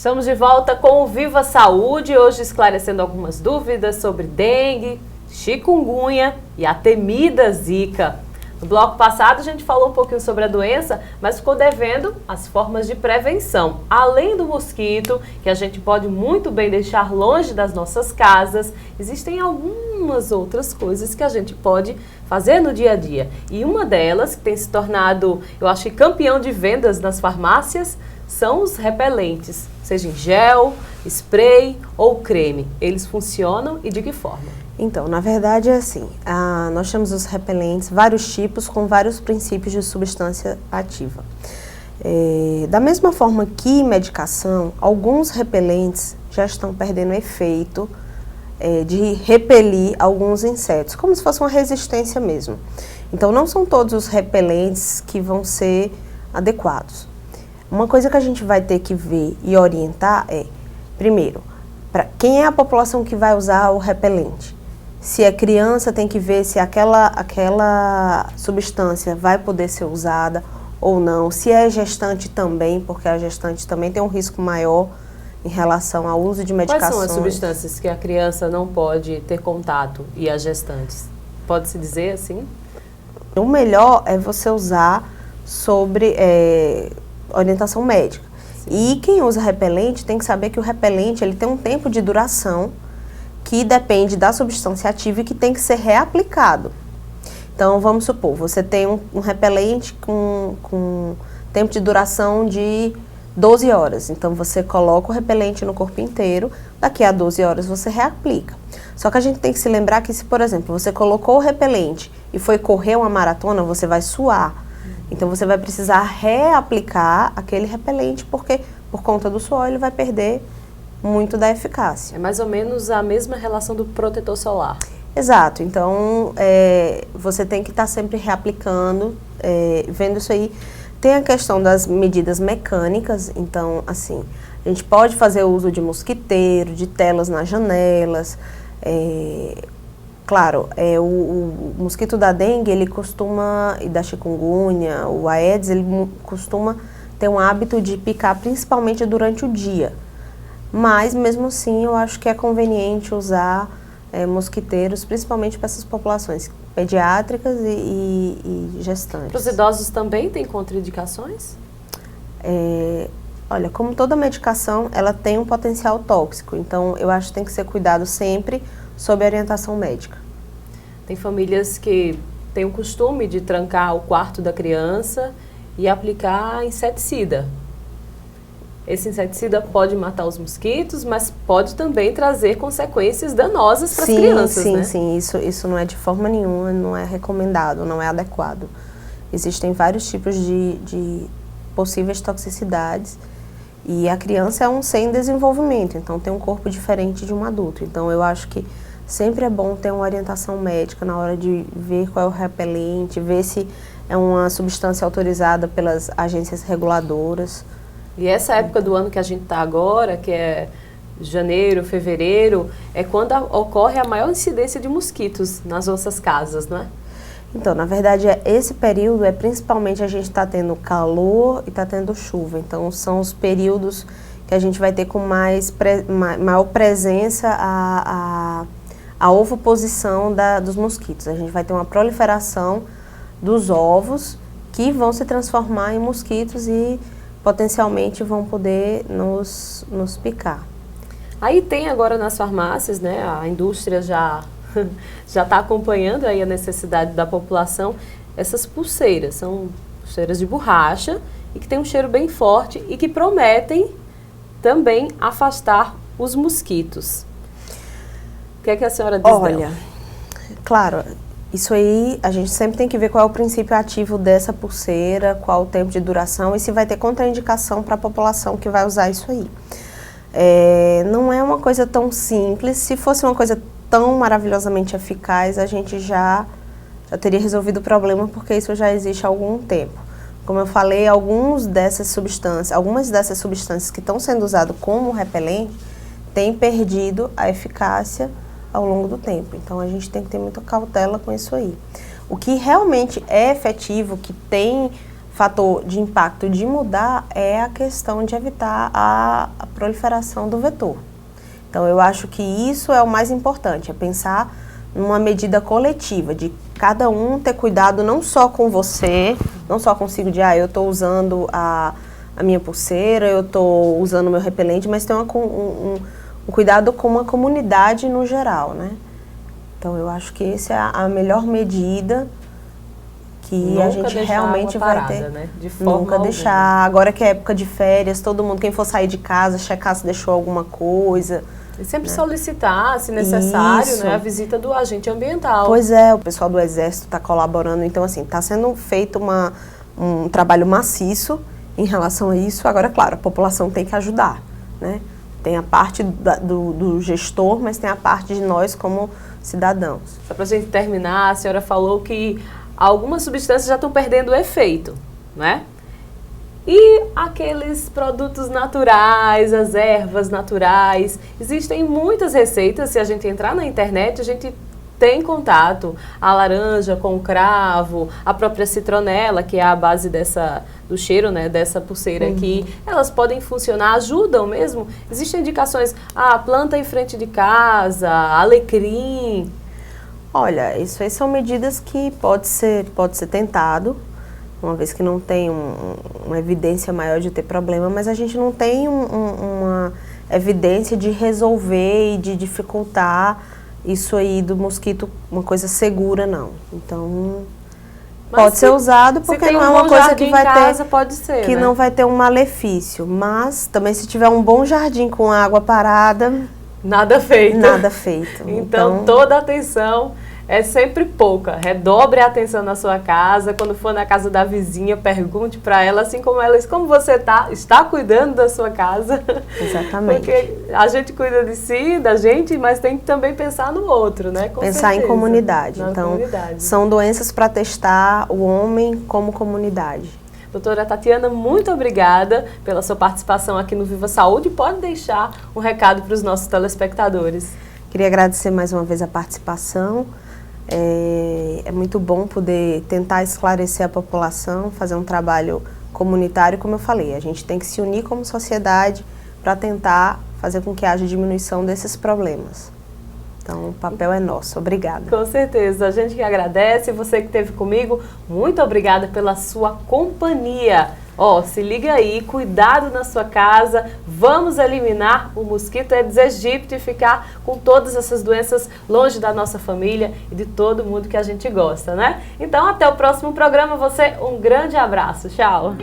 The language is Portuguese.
Estamos de volta com o Viva Saúde, hoje esclarecendo algumas dúvidas sobre dengue, chikungunya e a temida zika. No bloco passado a gente falou um pouquinho sobre a doença, mas ficou devendo as formas de prevenção. Além do mosquito, que a gente pode muito bem deixar longe das nossas casas, existem algumas outras coisas que a gente pode fazer no dia a dia. E uma delas, que tem se tornado, eu acho que campeão de vendas nas farmácias, são os repelentes, seja em gel, spray ou creme. Eles funcionam e de que forma? Então, na verdade é assim, nós temos os repelentes, vários tipos com vários princípios de substância ativa. Da mesma forma que medicação, alguns repelentes já estão perdendo efeito de repelir alguns insetos, como se fosse uma resistência mesmo. Então, não são todos os repelentes que vão ser adequados. Uma coisa que a gente vai ter que ver e orientar é, primeiro, para quem é a população que vai usar o repelente. Se é criança, tem que ver se aquela substância vai poder ser usada ou não. Se é gestante também, porque a gestante também tem um risco maior em relação ao uso de medicações. Quais são as substâncias que a criança não pode ter contato e as gestantes? Pode-se dizer assim? O melhor é você usar sobre orientação médica. Sim. E quem usa repelente tem que saber que o repelente ele tem um tempo de duração que depende da substância ativa e que tem que ser reaplicado. Então, vamos supor, você tem um repelente com tempo de duração de 12 horas. Então, você coloca o repelente no corpo inteiro, daqui a 12 horas você reaplica. Só que a gente tem que se lembrar que se, por exemplo, você colocou o repelente e foi correr uma maratona, você vai suar. Então, você vai precisar reaplicar aquele repelente, porque por conta do suor ele vai perder muito da eficácia. É mais ou menos a mesma relação do protetor solar. Exato. Então, você tem que estar sempre reaplicando, vendo isso aí. Tem a questão das medidas mecânicas. Então, assim, a gente pode fazer uso de mosquiteiro, de telas nas janelas. Claro, o mosquito da dengue, ele costuma, e da chikungunya, o Aedes, ele costuma ter um hábito de picar principalmente durante o dia. Mas, mesmo assim, eu acho que é conveniente usar mosquiteiros, principalmente para essas populações pediátricas e gestantes. Para os idosos também tem contraindicações? Olha, como toda medicação, ela tem um potencial tóxico. Então, eu acho que tem que ser cuidado sempre sob orientação médica. Tem famílias que têm o costume de trancar o quarto da criança e aplicar inseticida. Esse inseticida pode matar os mosquitos, mas pode também trazer consequências danosas para as crianças, né? Sim, isso não é de forma nenhuma, não é recomendado, não é adequado. Existem vários tipos de possíveis toxicidades e a criança é um ser em desenvolvimento, então tem um corpo diferente de um adulto. Então eu acho que sempre é bom ter uma orientação médica na hora de ver qual é o repelente, ver se é uma substância autorizada pelas agências reguladoras. E essa época do ano que a gente está agora, que é janeiro, fevereiro, é quando ocorre a maior incidência de mosquitos nas nossas casas, não é? Então, na verdade, esse período principalmente a gente está tendo calor e está tendo chuva. Então, são os períodos que a gente vai ter com maior presença a ovoposição dos mosquitos. A gente vai ter uma proliferação dos ovos que vão se transformar em mosquitos e potencialmente vão poder nos picar. Aí tem agora nas farmácias, né, a indústria já está acompanhando aí a necessidade da população, essas pulseiras, são pulseiras de borracha e que tem um cheiro bem forte e que prometem também afastar os mosquitos. O que é que a senhora diz dela? Olha, claro, isso aí a gente sempre tem que ver qual é o princípio ativo dessa pulseira, qual o tempo de duração e se vai ter contraindicação para a população que vai usar isso aí. Não é uma coisa tão simples. Se fosse uma coisa tão maravilhosamente eficaz, a gente já teria resolvido o problema, porque isso já existe há algum tempo. Como eu falei, algumas dessas substâncias que estão sendo usadas como repelente têm perdido a eficácia ao longo do tempo. Então, a gente tem que ter muita cautela com isso aí. O que realmente é efetivo, que tem fator de impacto de mudar é a questão de evitar a proliferação do vetor. Então, eu acho que isso é o mais importante, é pensar numa medida coletiva, de cada um ter cuidado não só com você, não só consigo de, eu estou usando a minha pulseira, eu estou usando o meu repelente, mas ter um cuidado com uma comunidade no geral, né? Então, eu acho que essa é a melhor medida que nunca a gente realmente vai ter. Né? De forma nunca alguma. Deixar. Agora que é época de férias, todo mundo, quem for sair de casa, checar se deixou alguma coisa. E sempre solicitar, se necessário, né, a visita do agente ambiental. Pois é, o pessoal do Exército está colaborando. Então, assim, está sendo feito um trabalho maciço em relação a isso. Agora, claro, a população tem que ajudar, né? Tem a parte do gestor, mas tem a parte de nós como cidadãos. Só para a gente terminar, a senhora falou que algumas substâncias já estão perdendo o efeito, né? E aqueles produtos naturais, as ervas naturais, existem muitas receitas, se a gente entrar na internet, a gente tem contato. A laranja com o cravo, a própria citronela, que é a base do cheiro, né, dessa pulseira aqui, elas podem funcionar, ajudam mesmo. Existem indicações, planta em frente de casa, alecrim. Olha, isso aí são medidas que pode ser tentado, uma vez que não tem uma evidência maior de ter problema, mas a gente não tem uma evidência de resolver e de dificultar isso aí do mosquito, uma coisa segura, não. Então, pode ser usado porque não é uma coisa que vai ter, pode ser, que não vai ter um malefício, mas também se tiver um bom jardim com água parada, nada feito. Nada feito. Então, toda atenção é sempre pouca. Redobre a atenção na sua casa. Quando for na casa da vizinha, pergunte para ela, assim como ela, como você está cuidando da sua casa. Exatamente. Porque a gente cuida de si, da gente, mas tem que também pensar no outro, né? Com pensar certeza. Em comunidade. Na comunidade. São doenças para testar o homem como comunidade. Doutora Tatiana, muito obrigada pela sua participação aqui no Viva Saúde. Pode deixar um recado para os nossos telespectadores. Queria agradecer mais uma vez a participação. É muito bom poder tentar esclarecer a população, fazer um trabalho comunitário, como eu falei. A gente tem que se unir como sociedade para tentar fazer com que haja diminuição desses problemas. Então, o papel é nosso. Obrigada. Com certeza. A gente que agradece. Você que esteve comigo, muito obrigada pela sua companhia. Se liga aí, cuidado na sua casa, vamos eliminar o mosquito Aedes aegypti e ficar com todas essas doenças longe da nossa família e de todo mundo que a gente gosta, né? Então, até o próximo programa. Um grande abraço. Tchau!